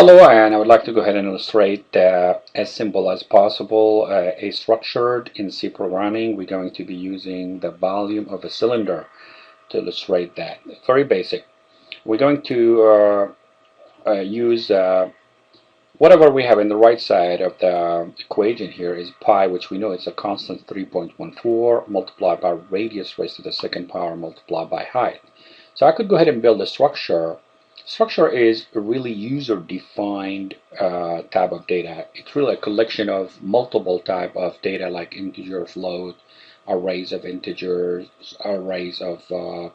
Hello, and I would like to go ahead and illustrate as simple as possible a structured in C programming. We're going to be using the volume of a cylinder to illustrate that. Very basic. We're going to use whatever we have in the right side of the equation here is pi, which we know is a constant 3.14 multiplied by radius raised to the second power multiplied by height. So I could go ahead and build a structure. Structure is a really user-defined type of data. It's really a collection of multiple type of data like integer, float, arrays of integers, arrays of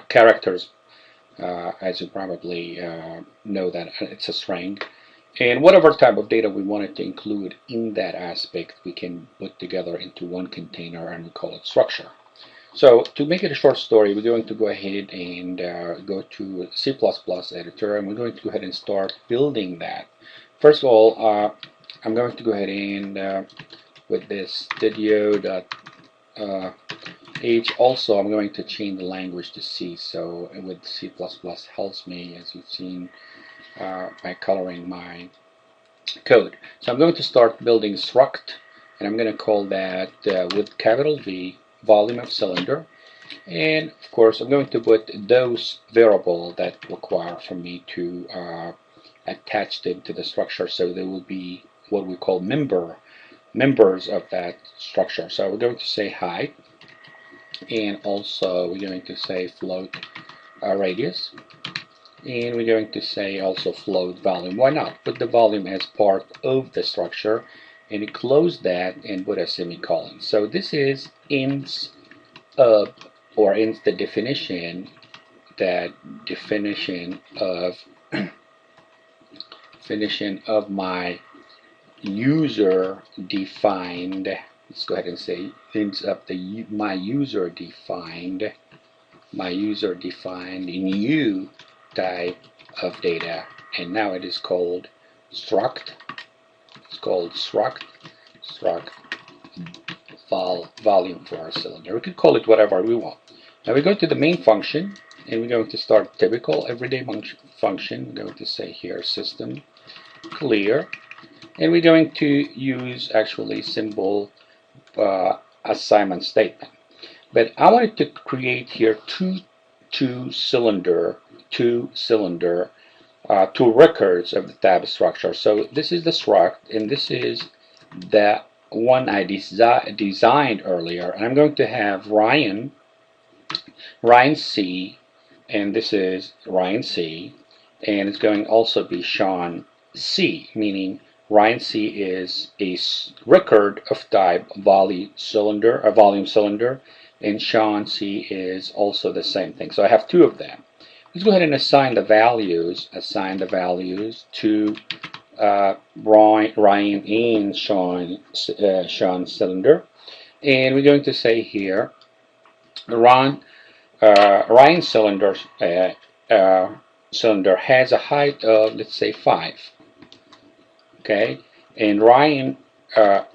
characters, as you probably know that it's a string. And whatever type of data we wanted to include in that aspect, we can put together into one container and we call it structure. So to make it a short story, we're going to go ahead and go to C++ editor, and we're going to go ahead and start building that. First of all, I'm going to go ahead and with this studio.h also I'm going to change the language to C. So with C++ helps me, as you've seen, by coloring my code. So I'm going to start building struct, and I'm going to call that with capital V volume of cylinder, and of course I'm going to put those variables that require for me to attach them to the structure, so they will be what we call members of that structure. So we're going to say height, and also we're going to say float radius, and we're going to say also float volume. Why not put the volume as part of the structure and close that and put a semicolon. So this is ins of, or ins the definition, that definition of definition of my user defined. Let's go ahead and say ends up the my user defined new type of data, and now it is called struct. It's called struct volume for our cylinder. We could call it whatever we want. Now we go to the main function, and we're going to start typical everyday function. We're going to say here system clear, and we're going to use actually simple assignment statement. But I wanted to create here two records of the tab structure. So this is the struct, and this is the one I designed earlier, and I'm going to have Ryan C, and this is Ryan C, and it's going to also be Sean C, meaning Ryan C is a record of type volume cylinder, and Sean C is also the same thing. So I have two of them. Let's go ahead and assign the values to Ryan and Sean cylinder, and we're going to say here Ryan cylinder has a height of, let's say, 5. Okay, and Ryan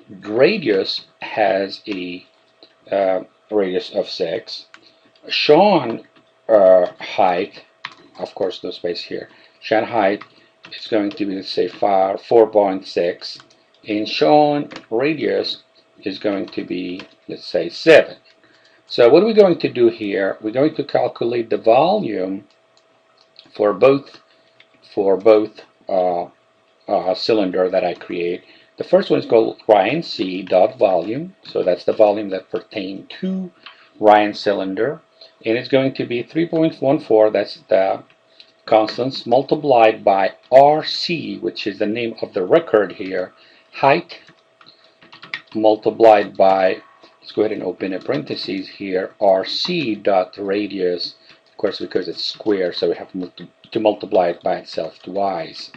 radius has a radius of 6. Sean height, of course no space here, Sean height is going to be, let's say, 4.6, and Sean radius is going to be, let's say, 7. So what are we going to do here? We're going to calculate the volume for both cylinder that I create. The first one is called Ryan C dot volume, so that's the volume that pertain to Ryan cylinder, and it's going to be 3.14, that's the constants, multiplied by RC, which is the name of the record here, height, multiplied by, let's go ahead and open a parentheses here, RC dot radius, of course because it's square, so we have to multiply it by itself twice,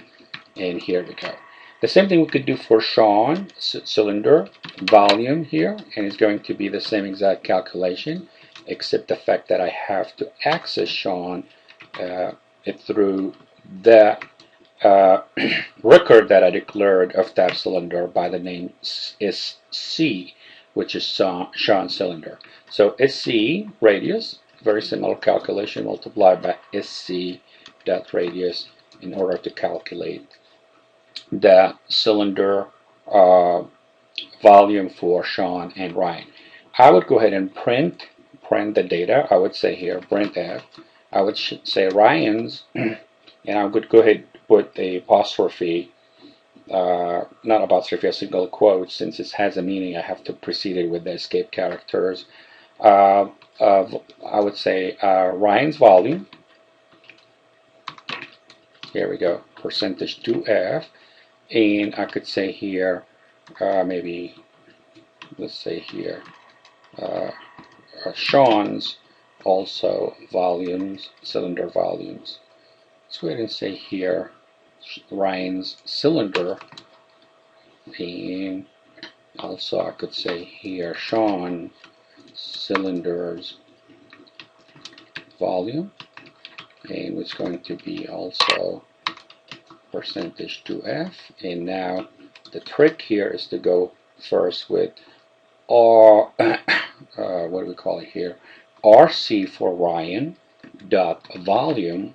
and here we go. The same thing we could do for Sean cylinder volume here, and it's going to be the same exact calculation, except the fact that I have to access Sean through the record that I declared of that cylinder by the name SC, which is Sean cylinder. So SC radius, very similar calculation, multiplied by SC dot radius, in order to calculate the cylinder uh, volume for Sean and Ryan. I would go ahead and print the data. I would say here printf. I would say Ryan's, and I would go ahead and put a apostrophe, not apostrophe, a single quote. Since it has a meaning, I have to precede it with the escape characters. I would say Ryan's volume. Here we go, percentage 2f, and I could say here maybe let's say here Sean's also volumes, cylinder volumes. Let's go ahead and say here Ryan's cylinder, and also I could say here Sean cylinders volume, and it's going to be also percentage 2f. And now the trick here is to go first with R what do we call it here, RC for Ryan dot volume,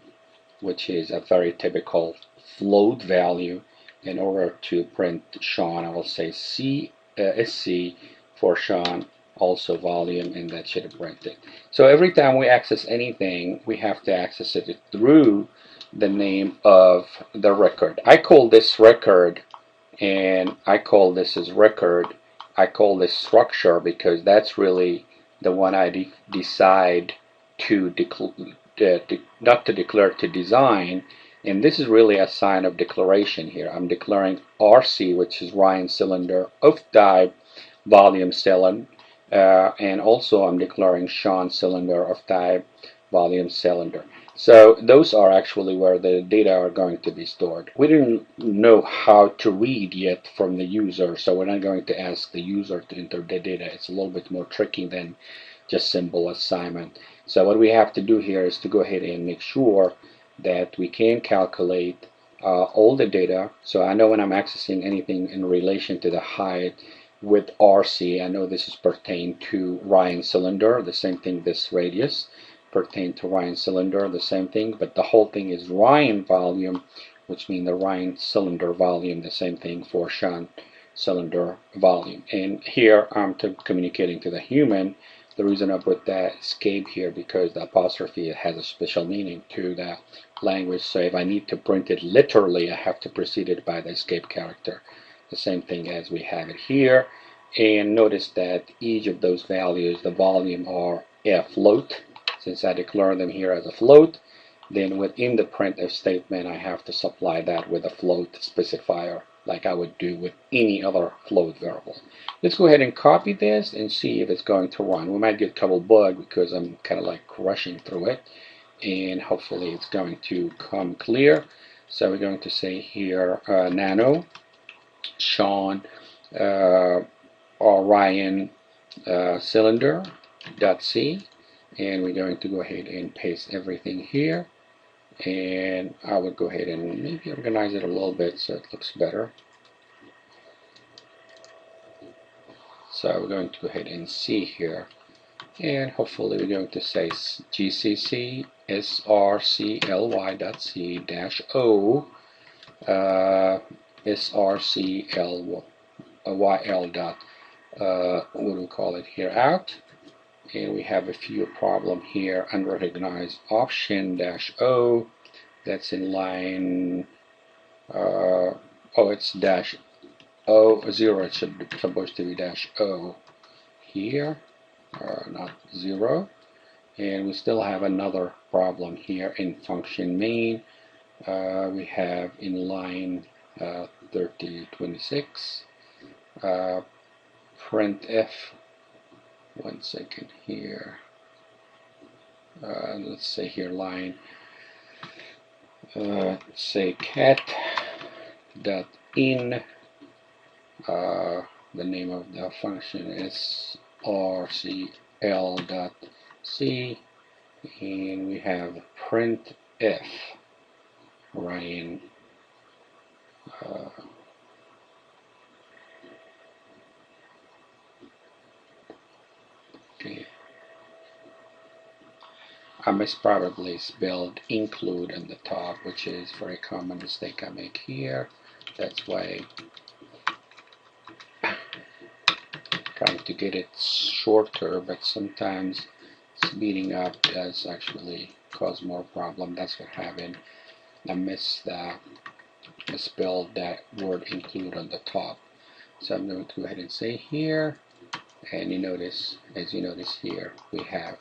which is a very typical float value. In order to print Sean, I will say SC for Sean, also volume, and that should print it. So every time we access anything, we have to access it through the name of the record. I call this record, and I call this as record. I call this structure because that's really the one I decide to not to declare, to design. And this is really a sign of declaration here. I'm declaring RC, which is Ryan cylinder of type volume cylinder, and also I'm declaring Sean cylinder of type volume cylinder. So those are actually where the data are going to be stored. We didn't know how to read yet from the user, so we're not going to ask the user to enter the data. It's a little bit more tricky than just simple assignment. So what we have to do here is to go ahead and make sure that we can calculate all the data. So I know when I'm accessing anything in relation to the height with RC, I know this is pertain to Ryan cylinder, the same thing this radius pertain to Ryan cylinder, the same thing, but the whole thing is Ryan volume, which means the Ryan cylinder volume, the same thing for Sean cylinder volume. And here I'm communicating to the human. The reason I put that escape here because the apostrophe has a special meaning to the language. So if I need to print it literally, I have to precede it by the escape character. The same thing as we have it here. And notice that each of those values, the volume, are a float. Since I declare them here as a float, then within the printf statement, I have to supply that with a float specifier, like I would do with any other float variable. Let's go ahead and copy this and see if it's going to run. We might get a couple bugs because I'm kind of like rushing through it, and hopefully it's going to come clear. So we're going to say here nano Sean or Ryan cylinder dot C, and we're going to go ahead and paste everything here. And I would go ahead and maybe organize it a little bit so it looks better. So we're going to go ahead and see here, and hopefully we're going to say GCC srcly.c dash o srclyl dot what do we call it here, out. And we have a few problem here, unrecognized option dash o, that's in line it's dash O0, it's supposed to be dash O here, not 0. And we still have another problem here in function main. We have in line 3026 printf, one second here, let's say here line say cat dot in, the name of the function is rcl.c, and we have printf Ryan okay. I must probably spelled include on the top, which is a very common mistake I make here. That's why I'm trying to get it shorter, but sometimes speeding up does actually cause more problem. That's what happened. I misspelled that word include on the top. So I'm going to go ahead and say here, and you notice, as you notice here, we have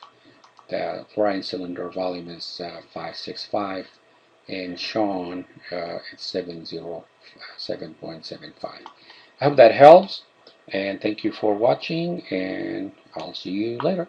the fluorine cylinder volume is 565, and Sean it's 707.75. I hope that helps, and thank you for watching, and I'll see you later.